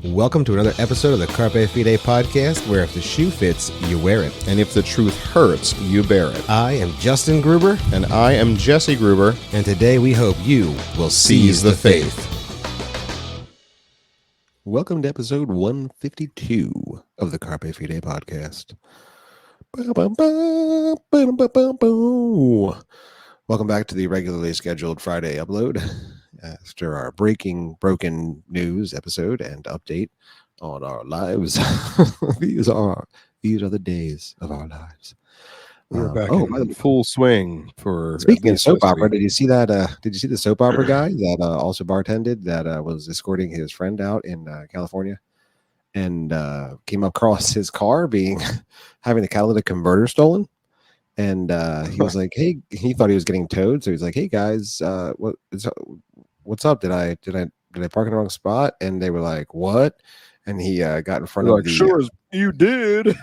Welcome to another episode of the Carpe Fide podcast, where if the shoe fits, you wear it. And if the truth hurts, you bear it. I am Justin Gruber. And I am Jesse Gruber. And today we hope you will seize the faith. Welcome to episode 152 of the Carpe Fide podcast. Welcome back to the regularly scheduled Friday upload. After our broken news episode and update on our lives. These are the days of our lives. We're back in full swing for speaking of soap opera. Did you see that? Did you see the soap opera guy that also bartended that was escorting his friend out in California and came across his car having the catalytic converter stolen? And he was like, "Hey," he thought he was getting towed, so he's like, "Hey guys, what's up? Did I park in the wrong spot?" And they were like, "What?" And he got in front of the. Sure as you did.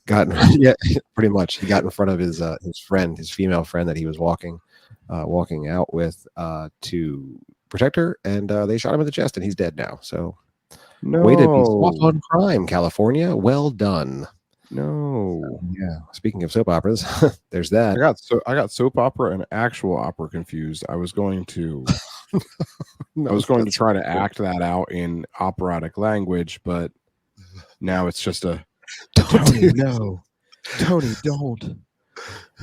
Yeah, pretty much. He got in front of his friend, his female friend that he was walking out with to protect her, and they shot him in the chest, and he's dead now. So, way to be soft on crime, California. Well done. No. Yeah. Speaking of soap operas, there's that. I got soap opera and actual opera confused. I was going to try to act that out in operatic language, but now it's just a Tony, no. Tony, don't.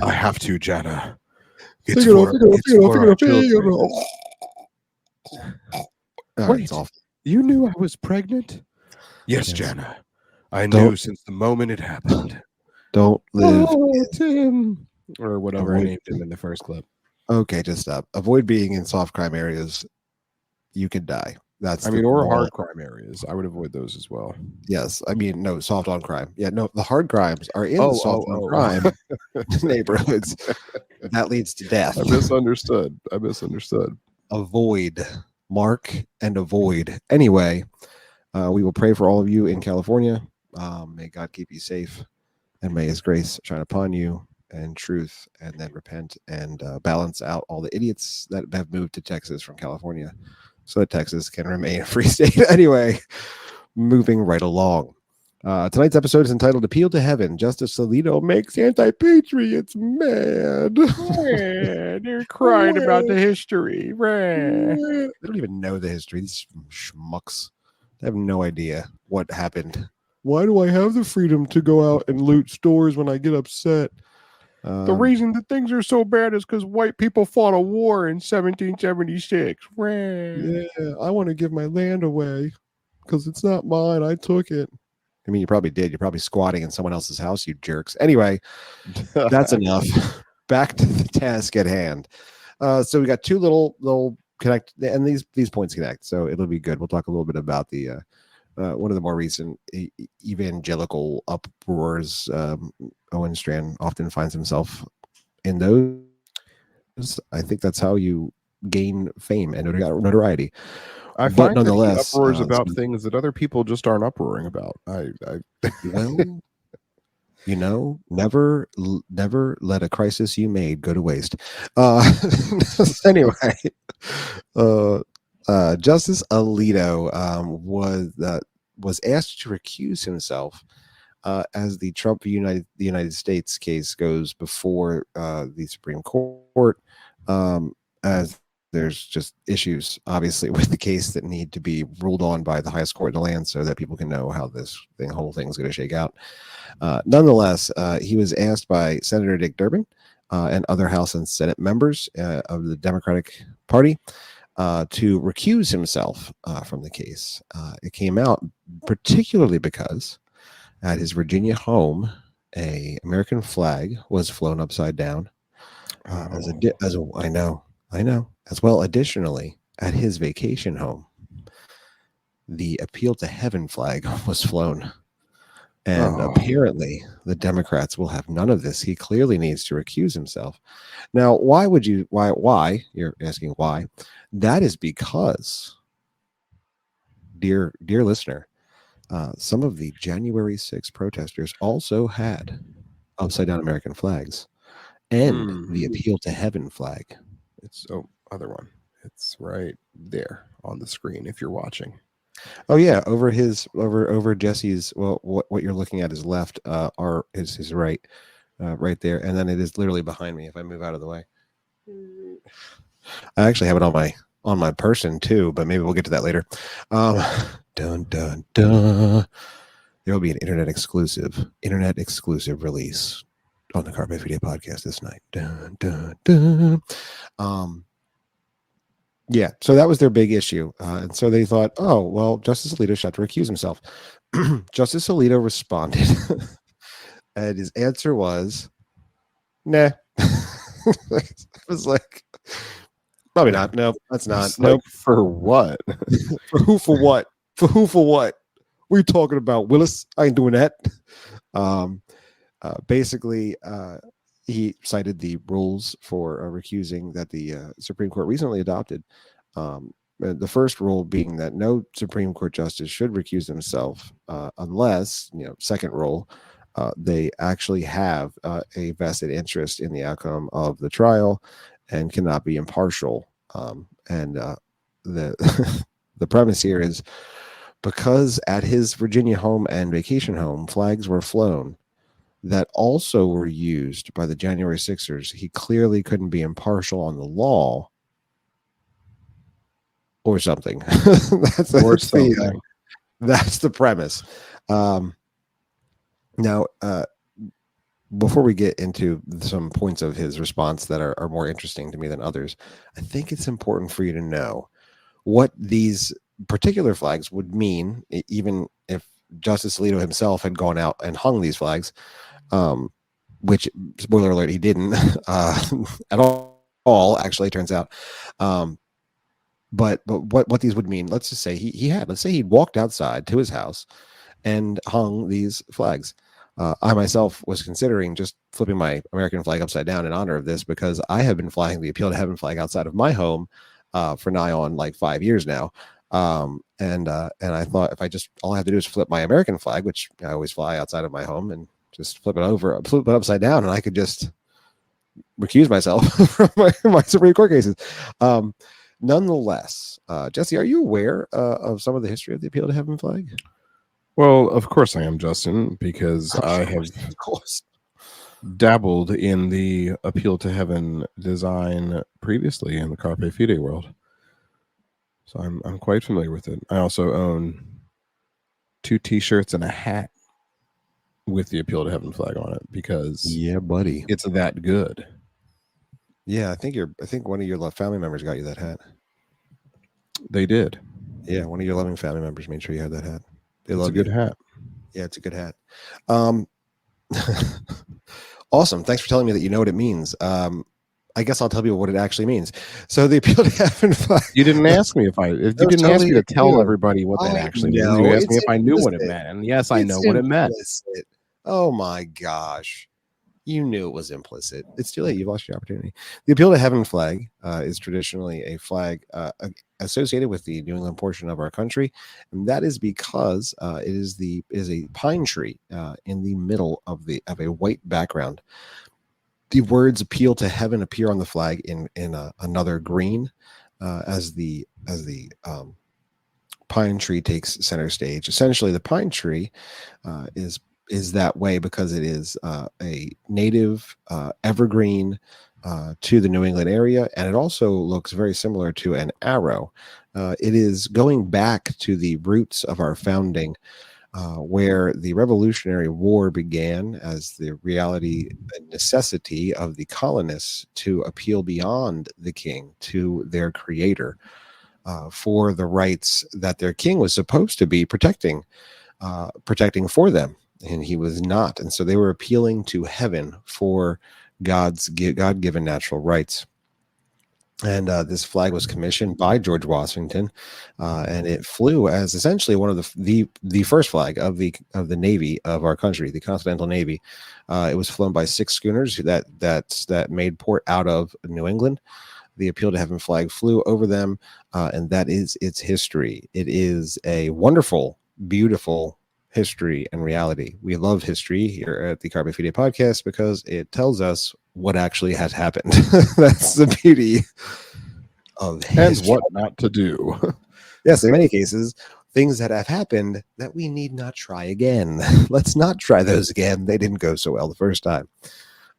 I have to, Jana. It's Wait, you knew I was pregnant? Yes, Jana. I knew since the moment it happened. Don't live. Tim. Or whatever I named him in the first clip. Okay, just stop. Avoid being in soft crime areas. You could die. Or hard crime areas. I would avoid those as well. Yes. No, soft on crime. Yeah, no, the hard crimes are in the soft on crime neighborhoods. That leads to death. I misunderstood. Avoid. Mark and avoid. Anyway, we will pray for all of you in California. May God keep you safe, and may his grace shine upon you and truth, and then repent and balance out all the idiots that have moved to Texas from California so that Texas can remain a free state. Anyway, moving right along. Tonight's episode is entitled Appeal to Heaven. Justice Alito makes anti-patriots mad. They're crying about the history. They don't even know the history. These schmucks. They have no idea what happened. Why do I have the freedom to go out and loot stores when I get upset? The reason that things are so bad is because white people fought a war in 1776. Yeah, I want to give my land away because it's not mine. I took it. I mean, you probably did. You're probably squatting in someone else's house, you jerks. Anyway, that's enough. Back to the task at hand. So we got two little connect, and these points connect, so it'll be good. We'll talk a little bit about the one of the more recent evangelical uproars. Owen Strand often finds himself in those. I think that's how you gain fame and notoriety. I find nonetheless uproars about things that other people just aren't uproaring about. Well, never let a crisis you made go to waste. Anyway, Justice Alito was asked to recuse himself as the Trump the United States case goes before the Supreme Court, as there's just issues, obviously, with the case that need to be ruled on by the highest court in the land so that people can know how this whole thing is going to shake out. Nonetheless, he was asked by Senator Dick Durbin and other House and Senate members of the Democratic Party to recuse himself from the case. It came out particularly because at his Virginia home, a American flag was flown upside down. I know. As well, additionally, at his vacation home, the Appeal to Heaven flag was flown. And apparently, the Democrats will have none of this. He clearly needs to recuse himself. Now, why? You're asking why. That is because, dear listener, some of the January 6th protesters also had upside-down American flags and the Appeal to Heaven flag. It's other one. It's right there on the screen if you're watching. Oh yeah, over Jesse's. Well, what you're looking at is left. Is his right, right there, and then it is literally behind me. If I move out of the way, I actually have it on my person too, but maybe we'll get to that later. Um, dun dun dun. There will be an internet exclusive release on the Carpe Video podcast this night. Dun dun dun. Yeah, so that was their big issue. And so they thought, oh, well, Justice Alito should have to recuse himself. Justice Alito responded, and his answer was, nah. It was like, probably not. No, that's not. Nope. Like, for what? For who, for what? For who, for what? What are you talking about, Willis? I ain't doing that. Basically, he cited the rules for recusing that the Supreme Court recently adopted. The first rule being that no Supreme Court justice should recuse himself unless, second rule, they actually have a vested interest in the outcome of the trial and cannot be impartial. The the premise here is because at his Virginia home and vacation home, flags were flown that also were used by the January Sixers, he clearly couldn't be impartial on the law or something. That's the premise. Now, before we get into some points of his response that are more interesting to me than others, I think it's important for you to know what these particular flags would mean, even if Justice Alito himself had gone out and hung these flags, which, spoiler alert, he didn't at all, actually, turns out. But what these would mean, let's just say let's say he'd walked outside to his house and hung these flags. I myself was considering just flipping my American flag upside down in honor of this, because I have been flying the Appeal to Heaven flag outside of my home for nigh on like 5 years now. And I thought if all I have to do is flip my American flag, which I always fly outside of my home, and just flip it upside down, and I could just recuse myself from my Supreme Court cases. Nonetheless, Jesse, are you aware of some of the history of the Appeal to Heaven flag? Well, of course I am, Justin, because I have dabbled in the Appeal to Heaven design previously in the Carpe Fide world. So I'm quite familiar with it. I also own 2 T-shirts and a hat with the Appeal to Heaven flag on it, because buddy, it's that good. Yeah, I think one of your family members got you that hat. They did. Yeah, one of your loving family members made sure you had that hat. It's a good hat. Yeah, it's a good hat. Awesome. Thanks for telling me that you know what it means. I guess I'll tell you what it actually means. So the Appeal to Heaven flag. You didn't ask me you didn't ask me to tell everybody what that actually means. You asked me if I knew what it meant. And yes, I know what it meant. Oh my gosh. You knew it was implicit. It's too late. You've lost your opportunity. The Appeal to Heaven flag is traditionally a flag associated with the New England portion of our country, and that is because it is a pine tree in the middle of a white background. The words "Appeal to Heaven" appear on the flag in another green as the pine tree takes center stage. Essentially, the pine tree is that way because it is a native evergreen to the New England area, and it also looks very similar to an arrow. It is going back to the roots of our founding, where the Revolutionary War began as the reality and necessity of the colonists to appeal beyond the king to their creator for the rights that their king was supposed to be protecting for them. And he was not. And so they were appealing to heaven for God-given natural rights. And this flag was commissioned by George Washington, and it flew as essentially one of the first flag of the Navy of our country, the Continental Navy. It was flown by 6 schooners that made port out of New England. The Appeal to Heaven flag flew over them, and that is its history. It is a wonderful, beautiful history and reality. We love history here at the Carpe Fide podcast because it tells us what actually has happened. That's the beauty of history. And what not to do. Yes, in many cases, things that have happened that we need not try again. Let's not try those again. They didn't go so well the first time.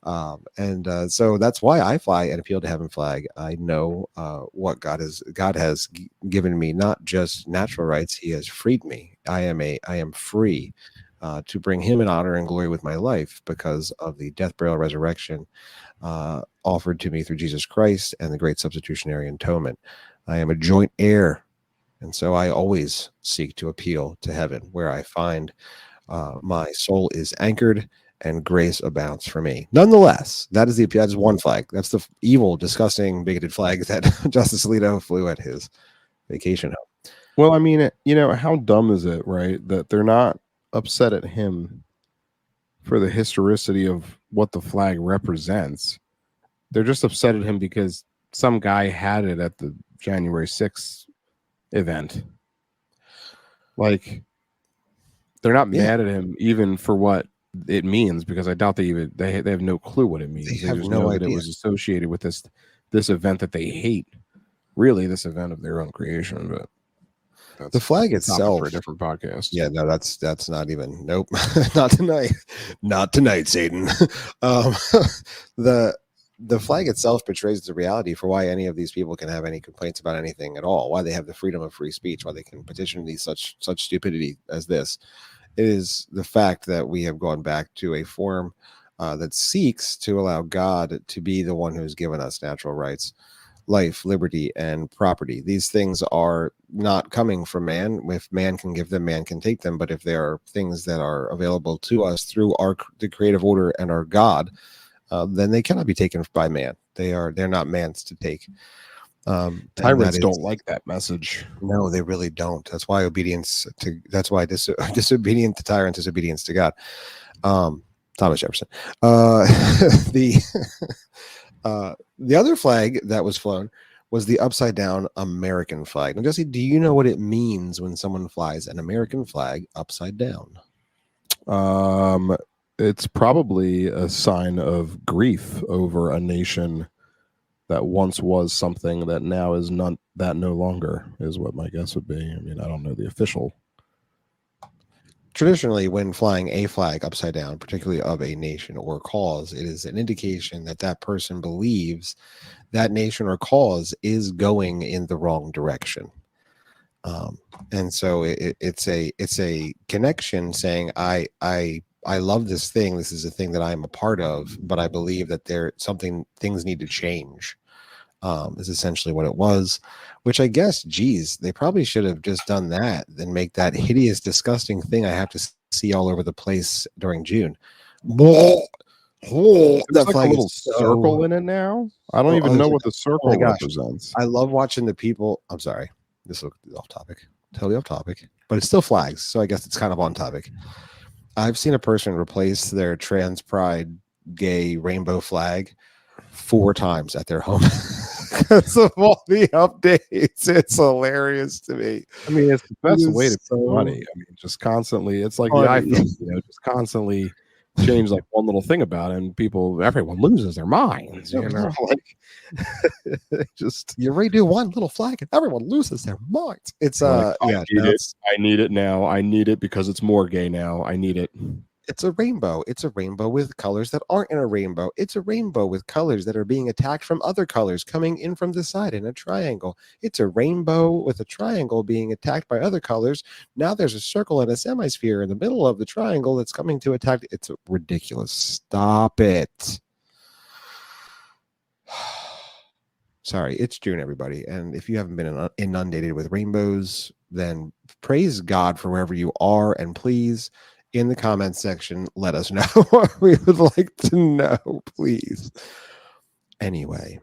So that's why I fly an appeal to heaven flag. I know what God has given me, not just natural rights. He has freed me. I am free to bring him in honor and glory with my life because of the death, burial, resurrection offered to me through Jesus Christ and the great substitutionary atonement. I am a joint heir. And so I always seek to appeal to heaven, where I find my soul is anchored and grace abounds for me. Nonetheless, that is one flag. That's the evil, disgusting, bigoted flag that Justice Alito flew at his vacation home. Well, I mean, how dumb is it, right? That they're not upset at him for the historicity of what the flag represents. They're just upset at him because some guy had it at the January 6th event. Like, they're not mad at him even for what it means, because I doubt they have no clue what it means. They just know that it was associated with this event that they hate. Really, this event of their own creation, but the flag itself for a different podcast. Yeah, no, that's not even. Nope, not tonight. Not tonight, Satan. The flag itself portrays the reality for why any of these people can have any complaints about anything at all. Why they have the freedom of free speech. Why they can petition these such stupidity as this. It is the fact that we have gone back to a form that seeks to allow God to be the one who's given us natural rights, life, liberty, and property. These things are not coming from man. If man can give them, man can take them. But if there are things that are available to us through the creative order and our God, then they cannot be taken by man. They're not man's to take. Tyrants don't like that message. No, they really don't. That's why disobedience to tyrants is obedience to God. Thomas Jefferson. The other flag that was flown was the upside down American flag. Now, Jesse, do you know what it means when someone flies an American flag upside down? It's probably a sign of grief over a nation that once was something that now is no longer, is what my guess would be. I mean, I don't know the official. Traditionally, when flying a flag upside down, particularly of a nation or cause, it is an indication that that person believes that nation or cause is going in the wrong direction. And so it's a connection saying, I love this thing. This is a thing that I'm a part of, but I believe that things need to change. Is essentially what it was, which I guess, geez, they probably should have just done that than make that hideous, disgusting thing I have to see all over the place during June. There's that like a little circle in it now. I don't even know what the circle represents. I love watching the people. I'm sorry, this is off topic, totally off topic, but it's still flags, so I guess it's kind of on topic. I've seen a person replace their trans pride gay rainbow flag 4 times at their home because of all the updates. It's hilarious to me. I mean, it's the best way to make money. I mean, just constantly, it's like funny. The iPhone, just constantly change like one little thing about it, and everyone loses their minds. Like, just you redo one little flag and everyone loses their minds. It's I need it now. I need it because it's more gay now. I need it. It's a rainbow. It's a rainbow with colors that aren't in a rainbow. It's a rainbow with colors that are being attacked from other colors coming in from the side in a triangle. It's a rainbow with a triangle being attacked by other colors. Now there's a circle and a semisphere in the middle of the triangle that's coming to attack. It's ridiculous. Stop it. Sorry, it's June, everybody. And if you haven't been inundated with rainbows, then praise God for wherever you are. And please, in the comments section, let us know. We would like to know, please. Anyway,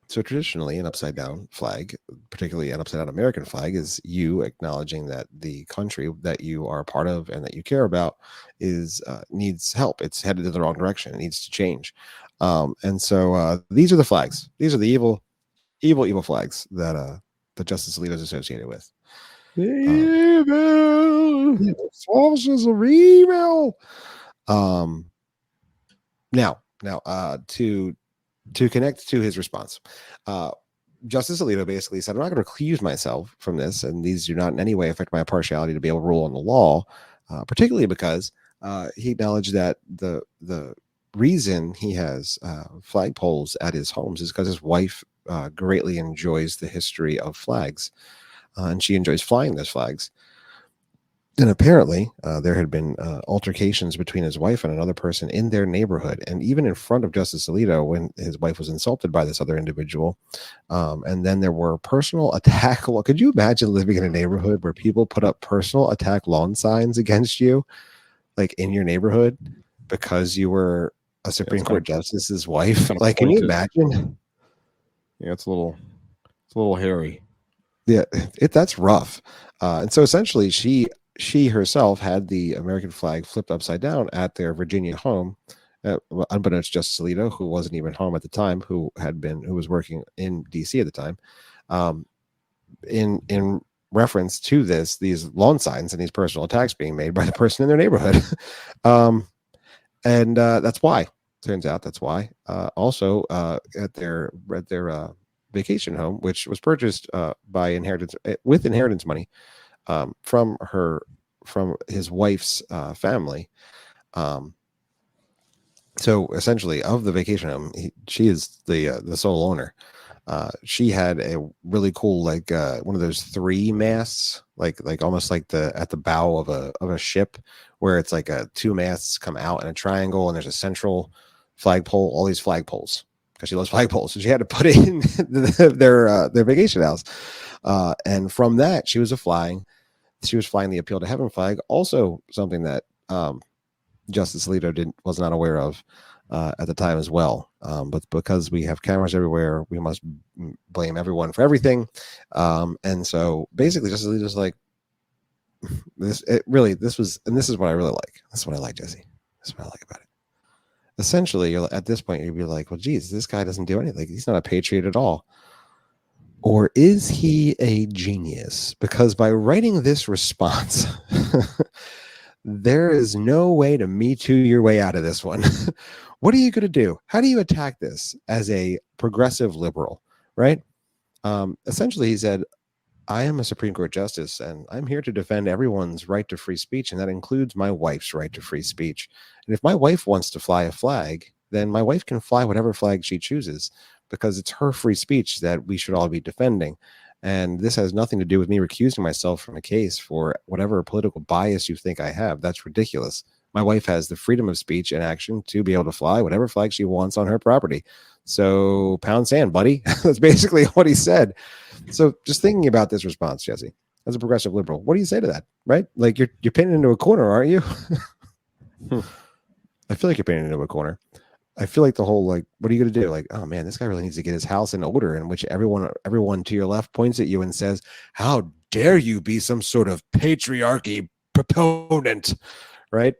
so traditionally an upside down flag, particularly an upside down American flag, is you acknowledging that the country that you are a part of and that you care about needs help. It's headed in the wrong direction. It needs to change. And so these are the flags. These are the evil flags that Justice Alito is associated with. Forces of evil. Now, to connect to his response, Justice Alito basically said, I'm not going to recuse myself from this, and these do not in any way affect my impartiality to be able to rule on the law, particularly because he acknowledged that the reason he has flagpoles at his homes is because his wife greatly enjoys the history of flags, and she enjoys flying those flags. And apparently, there had been altercations between his wife and another person in their neighborhood, and even in front of Justice Alito when his wife was insulted by this other individual. And then there were personal attack. Could you imagine living in a neighborhood where people put up personal attack lawn signs against you, like in your neighborhood, because you were a Supreme Court justice's wife? Like, can you imagine? Yeah, it's a little hairy. Yeah, that's rough. And so essentially, she herself had the American flag flipped upside down at their Virginia home, unbeknownst to Justice Alito, who wasn't even home at the time, who was working in D.C. at the time, in reference to these lawn signs and these personal attacks being made by the person in their neighborhood, and that's why. Turns out that's why. Also, at their vacation home, which was purchased by inheritance with inheritance money. From his wife's family. So essentially, of the vacation home, she is the sole owner. She had a really cool one of those 3 masts, like almost like at the bow of a ship, where it's like 2 masts come out in a triangle, and there's a central flagpole. All these flagpoles, because she loves flagpoles, so she had to put it in their vacation house. And from that, she was flying the Appeal to Heaven flag, also something that Justice Alito was not aware of at the time as well. But because we have cameras everywhere, we must blame everyone for everything. And so basically, Justice Alito's like, this is what I really like. This is what I like, Jesse. This is what I like about it. Essentially, at this point, you'd be like, well, geez, this guy doesn't do anything. He's not a patriot at all. Or is he a genius? Because by writing this response, there is no way to Me Too your way out of this one. What are you going to do? How do you attack this as a progressive liberal, right? Essentially, he said, I am a Supreme Court justice, and I'm here to defend everyone's right to free speech, and that includes my wife's right to free speech. And if my wife wants to fly a flag, then my wife can fly whatever flag she chooses, because it's her free speech that we should all be defending. And this has nothing to do with me recusing myself from a case for whatever political bias you think I have. That's ridiculous. My wife has the freedom of speech and action to be able to fly whatever flag she wants on her property. So pound sand, buddy. That's basically what he said. So just thinking about this response, Jesse, as a progressive liberal, what do you say to that? Right? Like you're painted into a corner, aren't you? I feel like you're painted into a corner. I feel like the whole, like, what are you going to do? Like, oh man, this guy really needs to get his house in order, in which everyone to your left points at you and says, how dare you be some sort of patriarchy proponent, right?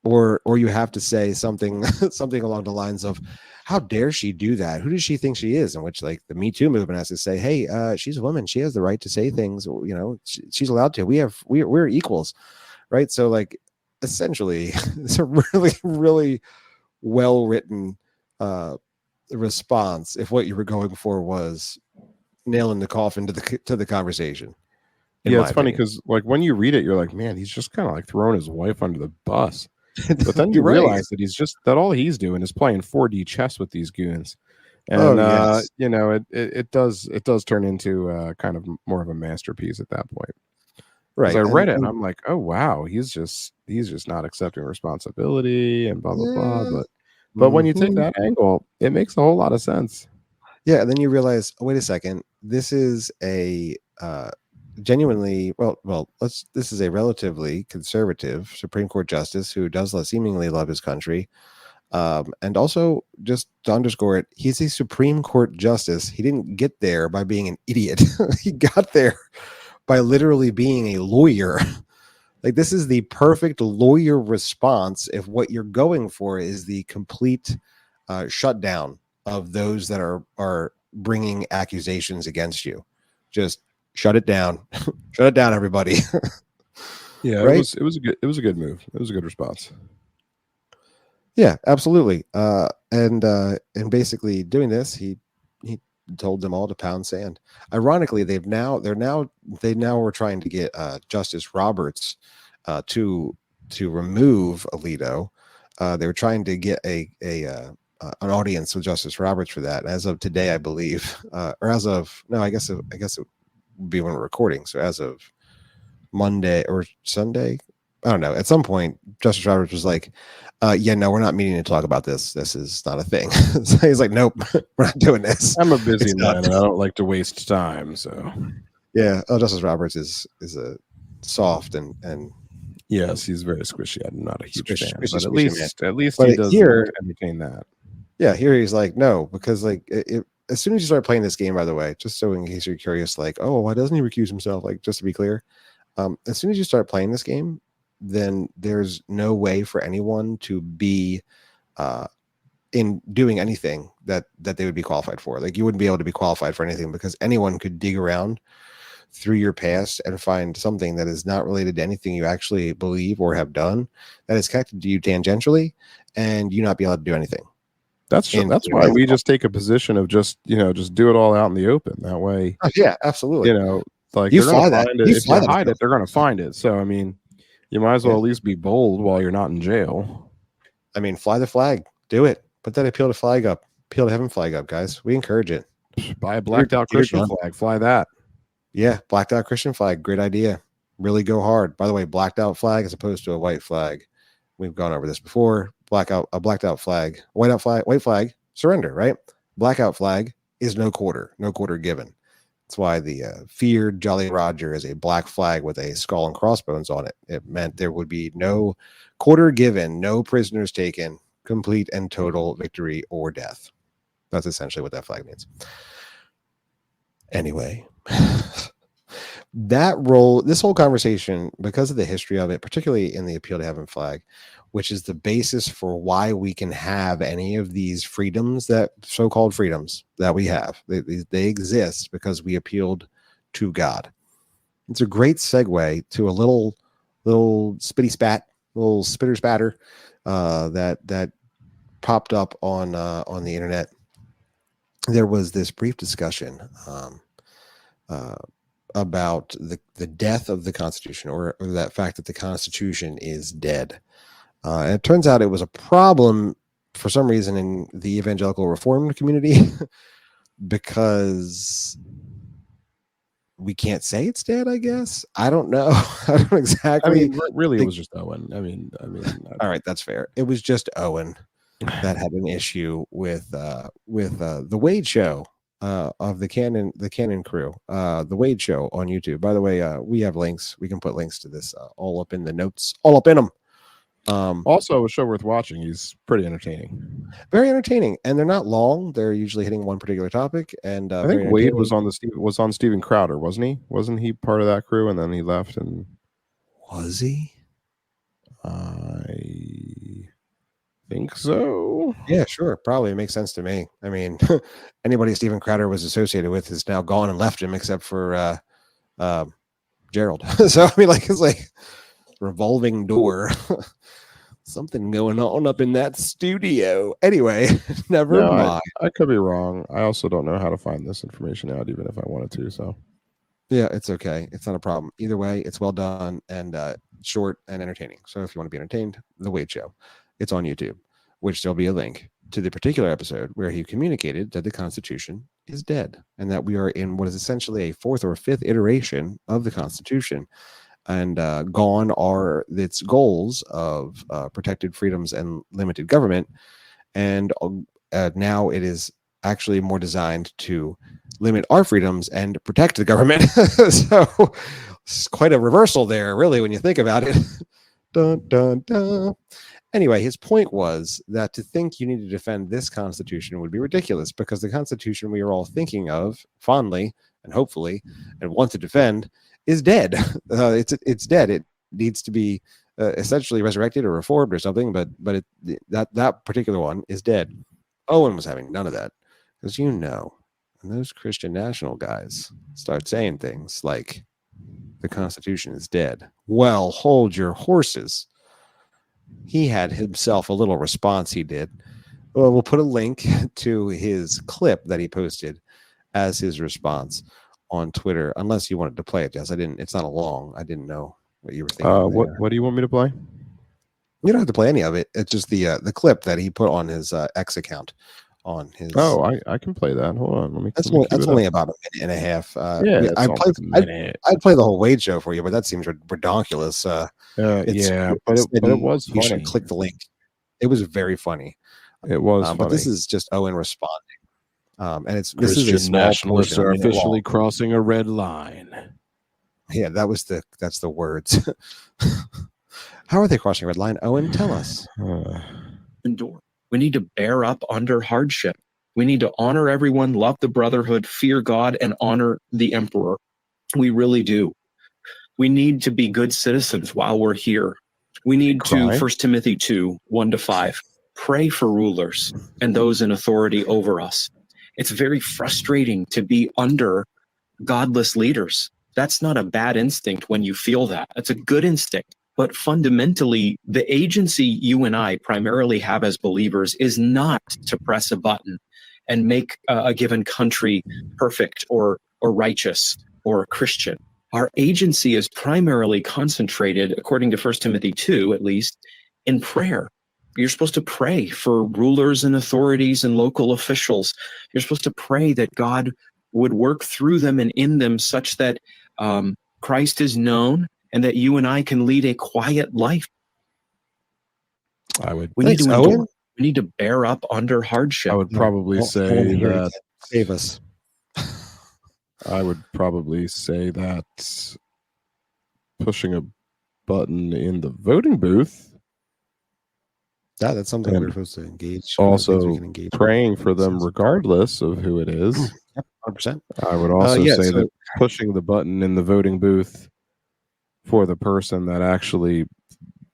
Or you have to say something along the lines of, how dare she do that? Who does she think she is? In which, like, the Me Too movement has to say, hey, she's a woman. She has the right to say things. You know, she's allowed to. We're equals, right? So, like, essentially, it's a really, really well-written response if what you were going for was nailing the coffin to the conversation. Yeah, it's funny because, like, when you read it, you're like, man, he's just kind of like throwing his wife under the bus. But then you realize that all he's doing is playing 4D chess with these goons. And yes. you know, it does turn into kind of more of a masterpiece at that point. Right. I read it and I'm like, oh wow, he's just not accepting responsibility and blah blah blah. But when you take that angle, it makes a whole lot of sense. Yeah, and then you realize, oh, wait a second, this is a genuinely this is a relatively conservative Supreme Court justice who does seemingly love his country. And also, just to underscore it, he's a Supreme Court justice. He didn't get there by being an idiot. He got there by literally being a lawyer. Like, this is the perfect lawyer response if what you're going for is the complete shutdown of those that are bringing accusations against you. Just shut it down. Shut it down, everybody. Yeah, right? It was a good move. It was a good response. Yeah, absolutely. And basically doing this, he told them all to pound sand. Ironically, they now were trying to get Justice Roberts to remove Alito. They were trying to get an audience with Justice Roberts for that. As of today, I believe, or as of no, I guess it would be when we're recording. So as of Monday or Sunday, I don't know. At some point, Justice Roberts was like, yeah, no, we're not meeting to talk about this. This is not a thing. So he's like, nope, we're not doing this. I'm a busy man and I don't like to waste time. So yeah, Justice Roberts is a soft and yes, he's very squishy. I'm not a huge fan, squishy, but at least but he does entertain that. Yeah, here he's like, no, because like as soon as you start playing this game, by the way, just so in case you're curious, like, oh, why doesn't he recuse himself? Like, just to be clear, as soon as you start playing this game, then there's no way for anyone to be in doing anything that they would be qualified for. Like, you wouldn't be able to be qualified for anything because anyone could dig around through your past and find something that is not related to anything you actually believe or have done that is connected to you tangentially, and you not be able to do anything. That's true. That's why we just take a position of just do it all out in the open. That way, yeah, absolutely. Like you they're going to find it. If you hide it, they're going to find it. So I mean, you might as well at least be bold while you're not in jail. I mean, fly the flag. Do it. Put that appeal to heaven flag up, guys. We encourage it. Buy a blacked out Christian flag. Fly that. Yeah, blacked out Christian flag. Great idea. Really go hard. By the way, blacked out flag as opposed to a white flag. We've gone over this before. A blacked out flag, white flag, surrender, right? Blackout flag is no quarter given. That's why the feared Jolly Roger is a black flag with a skull and crossbones on it. It meant there would be no quarter given, no prisoners taken, complete and total victory or death. That's essentially what that flag means. Anyway, this whole conversation, because of the history of it, particularly in the appeal to heaven flag, which is the basis for why we can have any of these freedoms, that so-called freedoms that we have. They exist because we appealed to God. It's a great segue to a little spitter spatter that popped up on the internet. There was this brief discussion about the death of the Constitution, or that fact that the Constitution is dead. And it turns out it was a problem for some reason in the evangelical Reformed community because we can't say it's dead, I guess. I don't know. I don't exactly. I mean, really, it was just Owen. I mean. All right, that's fair. It was just Owen that had an issue with the Wade Show of the Canon crew, the Wade Show on YouTube. By the way, we have links. We can put links to this all up in the notes, all up in them. Also a show worth watching. He's pretty entertaining, very entertaining, and they're not long. They're usually hitting one particular topic. And I think Wade was on Steven Crowder, wasn't he part of that crew, and then he left? And was he? I think so. Yeah, sure, probably. It makes sense to me. I mean, anybody Steven Crowder was associated with is now gone and left him, except for Gerald. So I mean, it's like revolving door. Something going on up in that studio. Anyway, never mind. I could be wrong. I also don't know how to find this information out, even if I wanted to. So, yeah, it's okay. It's not a problem. Either way, it's well done and short and entertaining. So if you want to be entertained, The Wade Show. It's on YouTube, which there'll be a link to the particular episode where he communicated that the Constitution is dead and that we are in what is essentially a fourth or fifth iteration of the Constitution. And gone are its goals of protected freedoms and limited government. And now it is actually more designed to limit our freedoms and protect the government. So it's quite a reversal there, really, when you think about it. Dun, dun, dun. Anyway, his point was that to think you need to defend this Constitution would be ridiculous because the Constitution we are all thinking of fondly and hopefully and want to defend is dead. It's dead. It needs to be essentially resurrected or reformed or something, but that particular one is dead. Owen was having none of that because when those Christian national guys start saying things like the Constitution is dead, well, hold your horses. He had himself a little response he did. Well, we'll put a link to his clip that he posted as his response on Twitter. Unless you wanted to play it, Jess. I didn't. It's not a long. I didn't know what you were thinking. What do you want me to play? You don't have to play any of it. It's just the clip that he put on his X account. On his. Oh, I can play that. Hold on. Let me. That's only about a minute and a half. I'd play the whole Wade show for you, but that seems ridiculous. Yeah, but it was funny. You should click the link. It was very funny. It was funny. But this is just Owen responding. And this Christian is a small nationalists portion, are officially crossing a red line. Yeah, that's the words. How are they crossing a red line? Owen, tell us. Endure. We need to bear up under hardship. We need to honor everyone, love the brotherhood, fear God, and honor the emperor. We really do. We need to be good citizens while we're here. We need to, 1 Timothy 2, 1-5, pray for rulers and those in authority over us. It's very frustrating to be under godless leaders. That's not a bad instinct when you feel that. It's a good instinct. But fundamentally, the agency you and I primarily have as believers is not to press a button and make a given country perfect or righteous or Christian. Our agency is primarily concentrated, according to 1 Timothy 2, at least, in prayer. You're supposed to pray for rulers and authorities and local officials. You're supposed to pray that God would work through them and in them such that Christ is known and that you and I can lead a quiet life. We need to endure. We need to bear up under hardship. I would probably say that save us. I would probably say that pushing a button in the voting booth. That's something we're supposed to engage. Also, praying for them regardless of who it is. 100%. I would also say that pushing the button in the voting booth for the person that actually,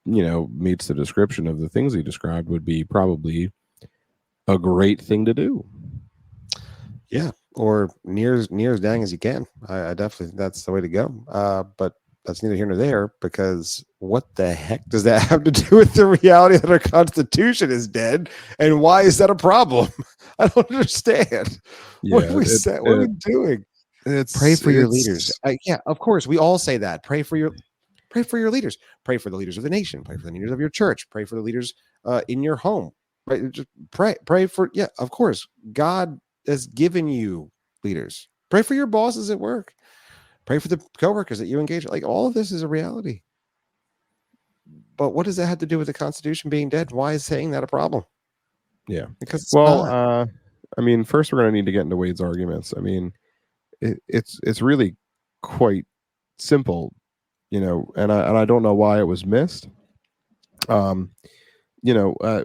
meets the description of the things he described would be probably a great thing to do. Yeah, or near as dang as you can. I definitely think that's the way to go. But that's neither here nor there, because what the heck does that have to do with the reality that our Constitution is dead? And why is that a problem? I don't understand. What are we saying? What are we doing? Pray for your leaders. Yeah, of course. We all say that. Pray for your leaders. Pray for the leaders of the nation. Pray for the leaders of your church. Pray for the leaders in your home. Right? Just pray for. Yeah, of course. God has given you leaders. Pray for your bosses at work. Pray for the coworkers that you engage. Like, all of this is a reality. But what does that have to do with the Constitution being dead? Why is saying that a problem? Yeah, because first we're going to need to get into Wade's arguments. I mean, it's really quite simple, and I don't know why it was missed.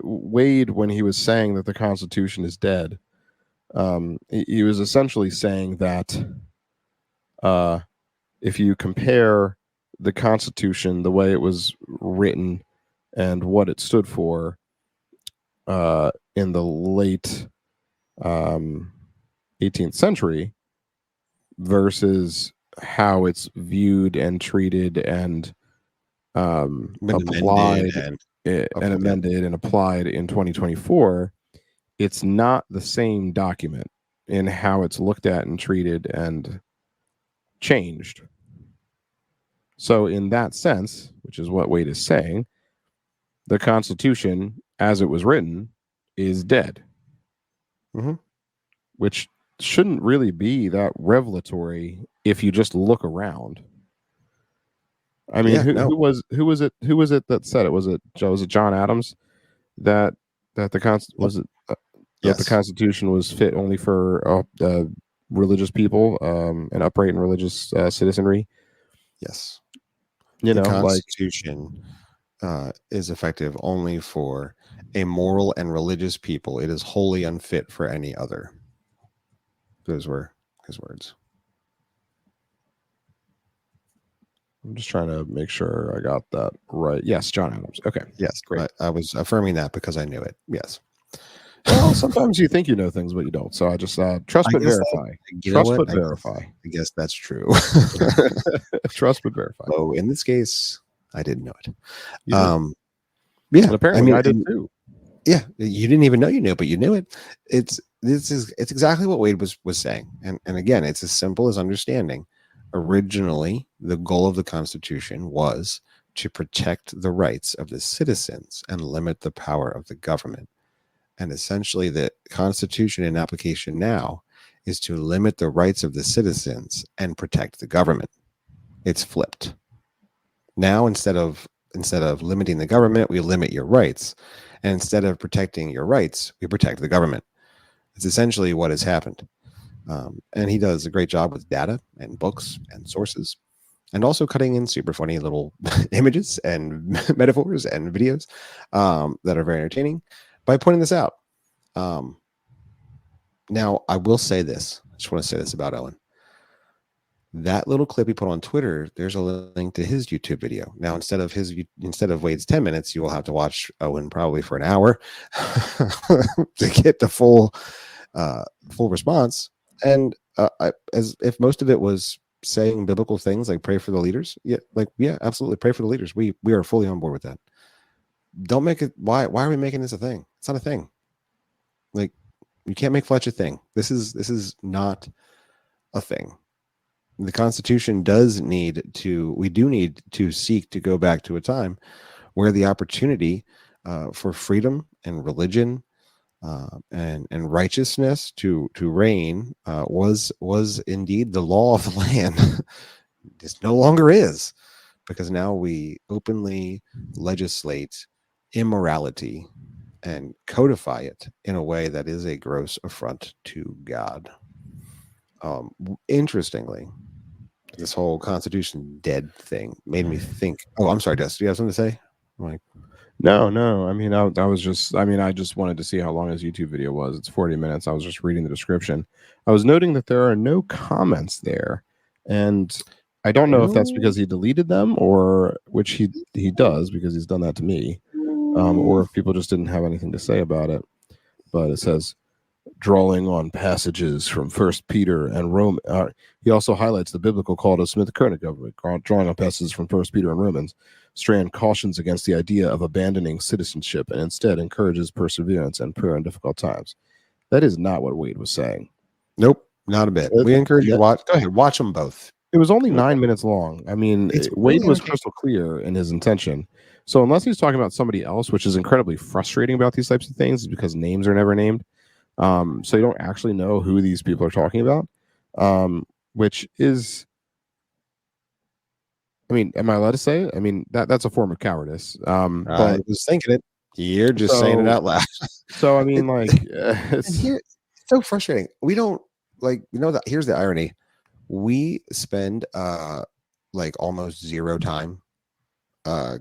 Wade, when he was saying that the Constitution is dead, he was essentially saying that if you compare the Constitution, the way it was written and what it stood for in the late 18th century versus how it's viewed and treated and applied and amended and applied in 2024, it's not the same document in how it's looked at and treated and changed. So in that sense, which is what Wade is saying, the Constitution, as it was written, is dead. Mm-hmm. Which shouldn't really be that revelatory if you just look around. I mean, who was it that said it? Was it John Adams that the the Constitution was fit only for religious people and upright and religious citizenry? Yes. The Constitution is effective only for a moral and religious people. It is wholly unfit for any other. Those were his words. I'm just trying to make sure I got that right. Yes, John Adams. Okay. Yes, great. I was affirming that because I knew it. Yes. Well, sometimes you think you know things, but you don't. So I just trust but verify. Trust but verify. I guess that's true. Trust but verify. Oh, in this case, I didn't know it. Yeah, but apparently I did too. Yeah, you didn't even know you knew, but you knew it. It's exactly what Wade was saying, and again, it's as simple as understanding. Originally, the goal of the Constitution was to protect the rights of the citizens and limit the power of the government. And essentially, the Constitution in application now is to limit the rights of the citizens and protect the government. It's flipped. Now, instead of limiting the government, we limit your rights. And instead of protecting your rights, we protect the government. It's essentially what has happened. And he does a great job with data and books and sources, and also cutting in super funny little images and metaphors and videos that are very entertaining by pointing this out. Now, I will say this. I just want to say this about Owen. That little clip he put on Twitter, there's a link to his YouTube video. Now, instead of Wade's 10 minutes, you will have to watch Owen probably for an hour to get the full response. And as if most of it was saying biblical things like pray for the leaders, yeah, absolutely, pray for the leaders. We are fully on board with that. Don't make it. Why are we making this a thing? It's not a thing. Like, you can't make Fletch a thing. This is not a thing. The Constitution we do need to seek to go back to a time where the opportunity for freedom and religion and righteousness to reign was indeed the law of the land. This no longer is, because now we openly legislate immorality and codify it in a way that is a gross affront to God. Interestingly, this whole Constitution dead thing made me think. Oh, I'm sorry, Des. Do you have something to say? No. I mean, I just wanted to see how long his YouTube video was. It's 40 minutes. I was just reading the description. I was noting that there are no comments there, and I don't know if that's because he deleted them, or which he does, because he's done that to me, or if people just didn't have anything to say about it. But it says, drawing on passages from First Peter and Rome. He also highlights the biblical call to submit the current government, drawing on passages from First Peter and Romans. Strand cautions against the idea of abandoning citizenship and instead encourages perseverance and prayer in difficult times. That is not what Wade was saying. Nope, not a bit. We encourage you to watch. Go ahead, watch them both. It was only 9 minutes long. I mean, Wade was crystal clear in his intention. So unless he's talking about somebody else, which is incredibly frustrating about these types of things, is because names are never named. So you don't actually know who these people are talking about, which is, I mean, am I allowed to say it? I mean, that's a form of cowardice. But I was thinking it. You're just saying it out loud. So, I mean, it's so frustrating. We don't that. Here's the irony. We spend almost zero time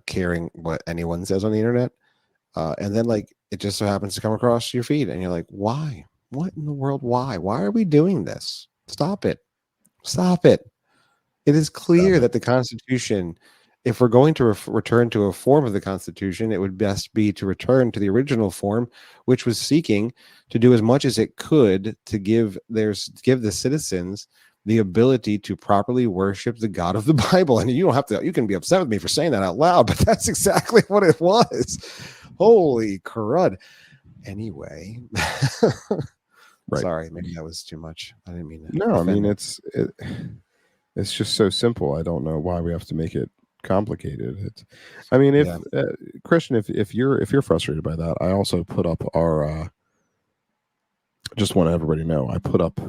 caring what anyone says on the internet. And then it just so happens to come across your feed and you're like, why? What in the world? Why are we doing this? Stop it. It is clear that the Constitution, if we're going to return to a form of the Constitution, it would best be to return to the original form, which was seeking to do as much as it could to give the citizens the ability to properly worship the God of the Bible. And you can be upset with me for saying that out loud, but that's exactly what it was. Holy crud. Anyway. Right. Sorry, maybe that was too much. I didn't mean that. No, I mean, it's just so simple. I don't know why we have to make it complicated. Christian, if you're frustrated by that, I also put up our just want everybody to know, I put up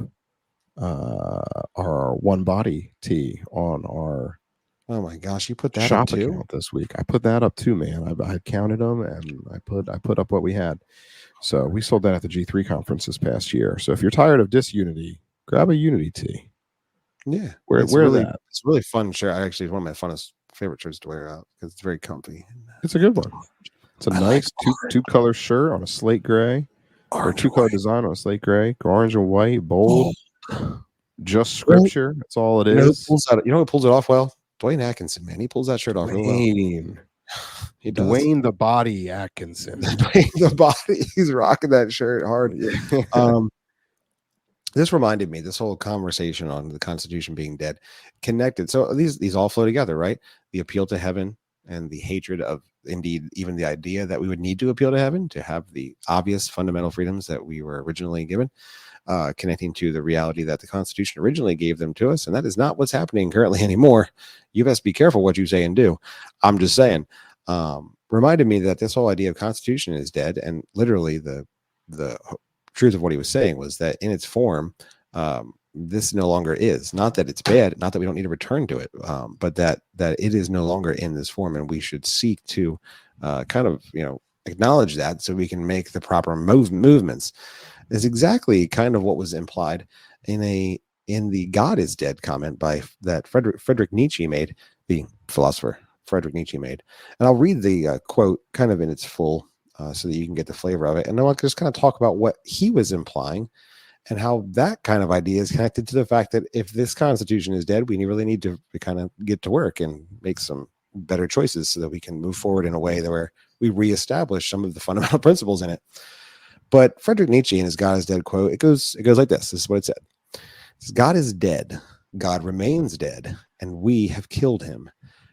our One Body tee on our oh my gosh, you put that shop up too? account this week. I put that up too, man. I counted them and I put up what we had. So we sold that at the G3 conference this past year. So if you're tired of disunity, grab a unity tee. Yeah, it's really fun shirt. Actually, it's one of my favorite shirts to wear out because it's very comfy. It's a good one. It's a nice two color shirt on a slate gray, or two color design on a slate gray, orange and white, bold. Just scripture. That's all it is. You know who pulls it off well? Dwayne Atkinson, man. He pulls that shirt off real well. He does. Dwayne the Body Atkinson. Dwayne the Body. He's rocking that shirt hard. This reminded me, this whole conversation on the Constitution being dead, connected. So these all flow together, right? The appeal to heaven, and the hatred of, indeed, even the idea that we would need to appeal to heaven to have the obvious fundamental freedoms that we were originally given, connecting to the reality that the Constitution originally gave them to us. And that is not what's happening currently anymore. You best be careful what you say and do. I'm just saying, reminded me that this whole idea of Constitution is dead. And literally the truth of what he was saying was that in its form, this no longer is. Not that it's bad, not that we don't need to return to it, but that it is no longer in this form, and we should seek to kind of acknowledge that so we can make the proper movements. Is exactly kind of what was implied in the "God is dead" comment by that Friedrich Nietzsche made, the philosopher Friedrich Nietzsche made. And I'll read the quote kind of in its full so that you can get the flavor of it. And then I'll just kind of talk about what he was implying and how that kind of idea is connected to the fact that if this Constitution is dead, we really need to kind of get to work and make some better choices so that we can move forward in a way that where we reestablish some of the fundamental principles in it. But Friedrich Nietzsche in his "God is dead" quote, it goes like this. This is what it said. It says, "God is dead. God remains dead, and we have killed him.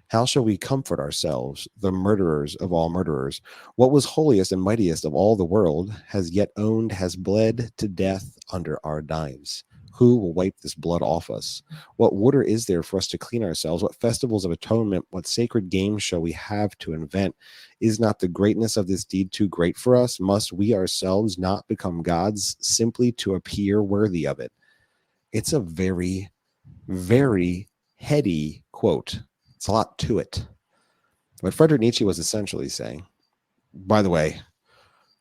How shall we comfort ourselves, the murderers of all murderers? What was holiest and mightiest of all the world has yet owned, has bled to death under our knives. Who will wipe this blood off us? What water is there for us to clean ourselves? What festivals of atonement, what sacred games shall we have to invent? Is not the greatness of this deed too great for us? Must we ourselves not become gods simply to appear worthy of it?" It's a very, very heady quote. It's a lot to it. What Friedrich Nietzsche was essentially saying, by the way,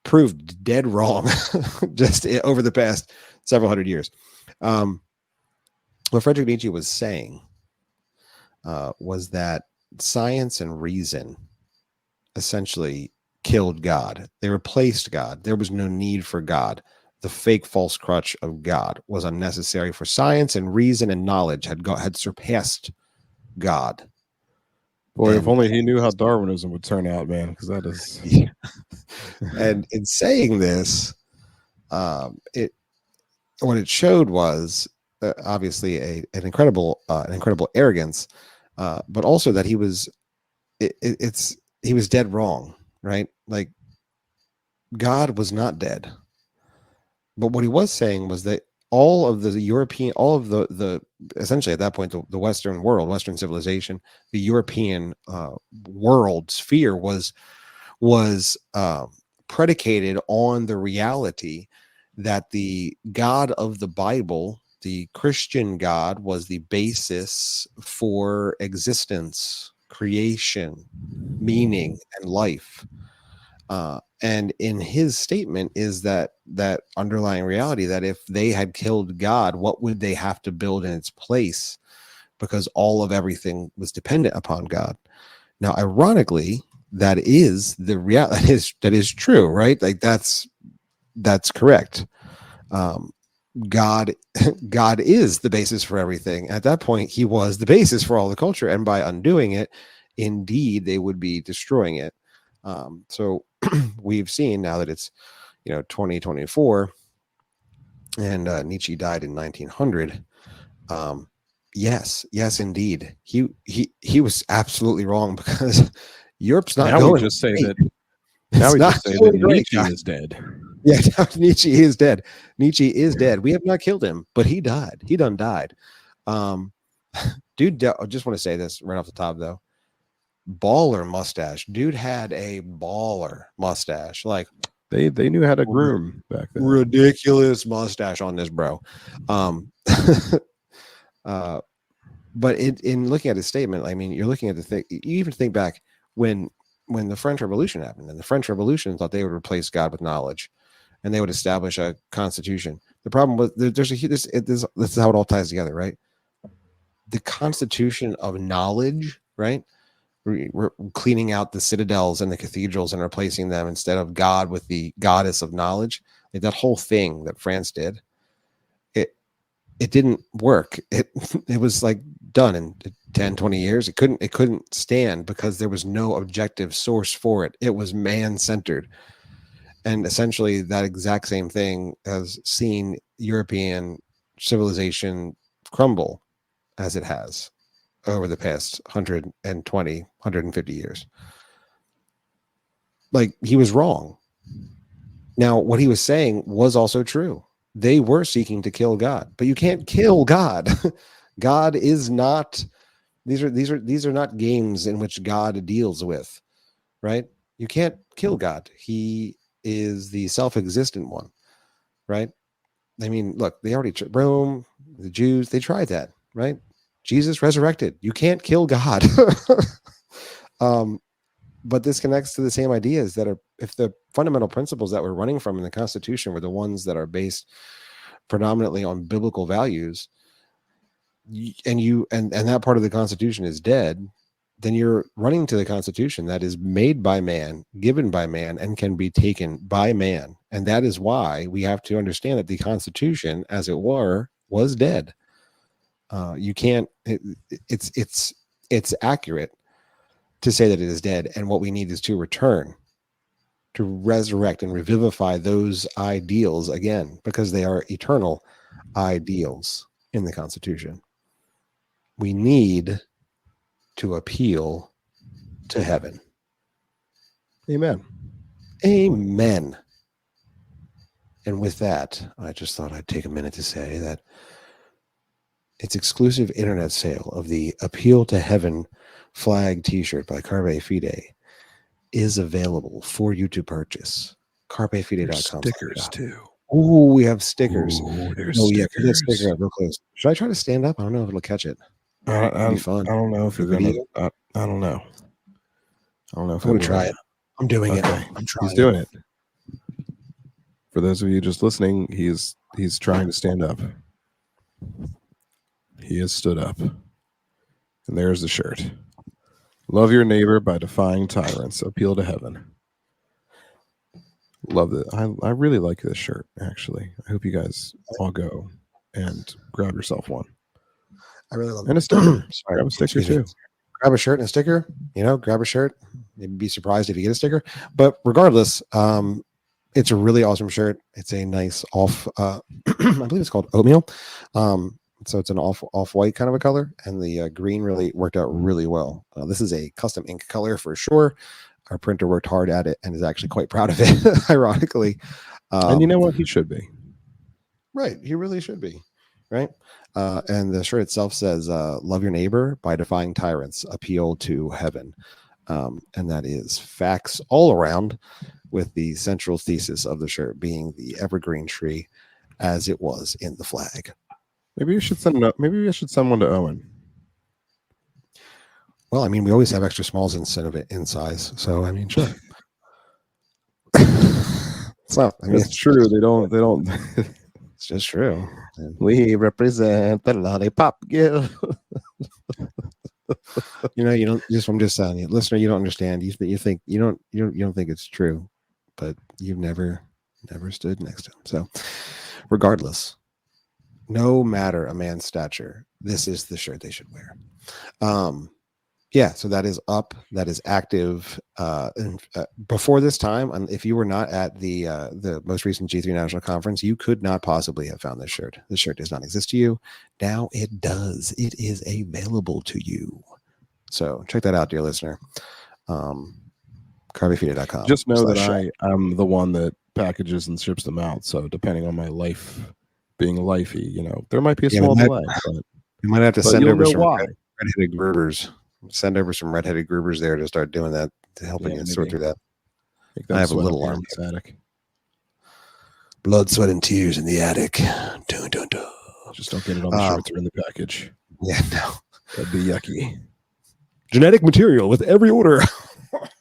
proved dead wrong just over the past several hundred years. What Friedrich Nietzsche was saying was that science and reason essentially killed God. They replaced God. There was no need for God. The fake false crutch of God was unnecessary, for science and reason and knowledge had surpassed God. Boy, if only he knew how Darwinism would turn out, man, because that is. Yeah. And in saying this, what it showed was obviously an incredible arrogance, but also that he was dead wrong, right? Like, God was not dead. But what he was saying was that all of the essentially at that point, the Western world, Western civilization, the European world sphere was predicated on the reality that the God of the Bible, the Christian God, was the basis for existence, creation, meaning, and life. And in his statement is that underlying reality that if they had killed God, what would they have to build in its place? Because all of everything was dependent upon God. Now, ironically, that is the reality. That is true, right? Like that's correct. God is the basis for everything. At that point, he was the basis for all the culture, and by undoing it, indeed, they would be destroying it. So we've seen now that it's 2024 and Nietzsche died in 1900. Yes, indeed, he was absolutely wrong, because Europe's not now going we just say great. that now we just say that Nietzsche is dead. Yeah, Nietzsche is dead. Nietzsche is dead. We have not killed him, but he died. He done died. Dude, I just want to say this right off the top, though. Baller mustache. Dude had a baller mustache. Like, they knew how to groom back then. Ridiculous mustache on this bro. But in looking at his statement, I mean, you're looking at the thing. You even think back when the French Revolution happened, and the French Revolution thought they would replace God with knowledge, and they would establish a constitution. The problem was this is how it all ties together, right? The constitution of knowledge, right? We're cleaning out the citadels and the cathedrals and replacing them instead of God with the goddess of knowledge. Like that whole thing that France did, it didn't work. It was like done in 10, 20 years. It couldn't stand because there was no objective source for it. It was man-centered. And essentially that exact same thing has seen European civilization crumble as it has. over the past 120, 150 years. Like, he was wrong. Now, what he was saying was also true. They were seeking to kill God, but you can't kill God. God is not, these are not games in which God deals with, right? You can't kill God. He is the self-existent one, right? I mean, look, they already, Rome, the Jews, they tried that, right? Jesus resurrected. You can't kill God. But this connects to the same ideas that are, if the fundamental principles that we're running from in the Constitution were the ones that are based predominantly on biblical values, and that part of the Constitution is dead, then you're running to the Constitution that is made by man, given by man, and can be taken by man. And that is why we have to understand that the Constitution, as it were, was dead. You can't. It's accurate to say that it is dead, and what we need is to return, to resurrect and revivify those ideals again, because they are eternal ideals in the Constitution. We need to appeal to heaven. Amen. Amen. And with that, I just thought I'd take a minute to say that its exclusive internet sale of the Appeal to Heaven flag t-shirt by Carpe Fide is available for you to purchase. CarpeFide.com. Stickers too. Oh, we have stickers. Ooh, there's Oh, yeah. stickers. Put that sticker up real close. Should I try to stand up? I don't know if it'll catch it. It'd be fun. I don't know if you're gonna. Video? I don't know. I don't know if I'm it going to will. try it. I'm doing it. Okay. I'm trying. He's doing it. For those of you just listening, he's trying to stand up. He has stood up. And there's the shirt. Love your neighbor by defying tyrants. Appeal to heaven. Love it. I really like this shirt, actually. I hope you guys all go and grab yourself one. I really love it. And a sticker. Sorry. Grab a sticker Excuse me. too. Grab a shirt and a sticker. Grab a shirt. Maybe be surprised if you get a sticker. But regardless, it's a really awesome shirt. It's a nice off, I believe it's called oatmeal. So it's an off-white kind of a color, and the green really worked out really well. This is a custom ink color for sure. Our printer worked hard at it and is actually quite proud of it, ironically. And you know what? He should be. Right. He really should be. Right. And the shirt itself says, love your neighbor by defying tyrants, appeal to heaven. And that is facts all around, with the central thesis of the shirt being the evergreen tree as it was in the flag. Maybe you should send. Maybe I should send one to Owen. Well, I mean, we always have extra smalls instead of it in size. So, I mean, sure. So, I mean, It's true. They don't. It's just true. We represent the lollipop gill. You don't. I'm just telling you, listener. You don't understand. You think you don't think it's true, but you've never stood next to him. So, regardless, no matter a man's stature, this is the shirt they should wear. Yeah, so that is up. That is active. Before this time, if you were not at the most recent G3 National Conference, you could not possibly have found this shirt. This shirt does not exist to you. Now it does. It is available to you. So check that out, dear listener. CarpeFide.com. Just know that I'm the one that packages and ships them out. So depending on my life being lifey, there might be a small delay. But you might have to send over some redheaded Grubers. Send over some redheaded Grubers there to start doing that, to helping you sort through that. I have a little arm. Attic. Blood, sweat, and tears in the attic. Dun, dun, dun. Just don't get it on the shirts or in the package. Yeah, no. That'd be yucky. Genetic material with every order.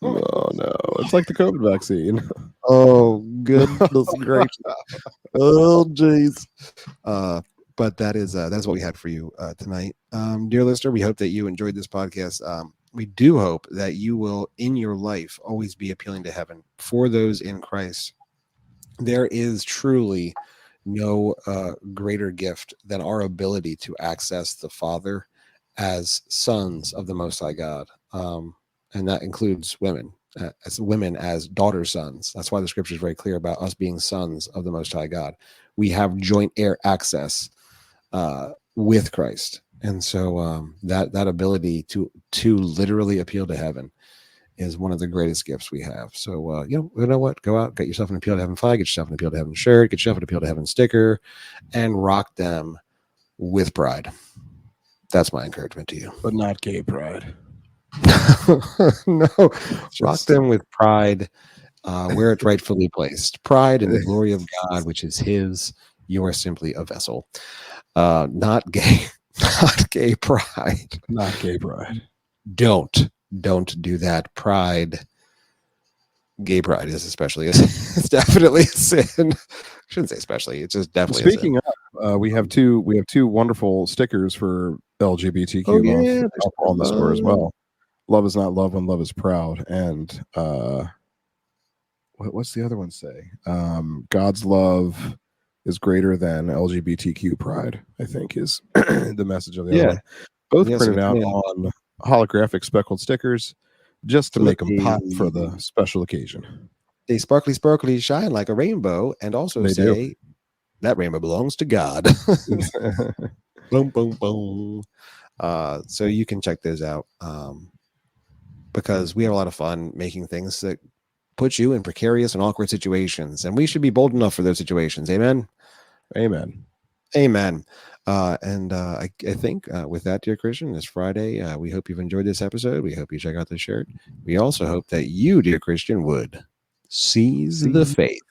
Oh, no. It's like the COVID vaccine. Oh, goodness gracious. Oh, jeez. But that's what we had for you tonight. Dear listener, we hope that you enjoyed this podcast. We do hope that you will, in your life, always be appealing to heaven for those in Christ. There is truly no greater gift than our ability to access the Father as sons of the Most High God. And that includes women, as daughter sons. That's why the scripture is very clear about us being sons of the Most High God. We have joint heir access with Christ. And so that ability to literally appeal to heaven is one of the greatest gifts we have. So you know what? Go out, get yourself an Appeal to Heaven flag, get yourself an Appeal to Heaven shirt, get yourself an Appeal to Heaven sticker, and rock them with pride. That's my encouragement to you. But not gay pride. No, rock them with pride where it's rightfully placed. Pride in the glory of God, which is His. You are simply a vessel. Not gay, not gay pride. Not gay pride. Don't do that. Pride, gay pride is especially it's definitely a sin. I shouldn't say especially. It's just definitely. Speaking of, we have two wonderful stickers for LGBTQ Oh, month yeah, up on the store as well. Love is not love when love is proud, and what's the other one say? God's love is greater than LGBTQ pride, I think is the message of the other one. Both printed out on holographic speckled stickers just to make them pop for the special occasion. They sparkly shine like a rainbow, and also They say do. that rainbow belongs to God. Boom, boom, boom. So you can check those out because we have a lot of fun making things that put you in precarious and awkward situations, and we should be bold enough for those situations. Amen. Amen. Amen. I think with that, dear Christian, this Friday, we hope you've enjoyed this episode. We hope you check out the shirt. We also hope that you, dear Christian, would seize the faith.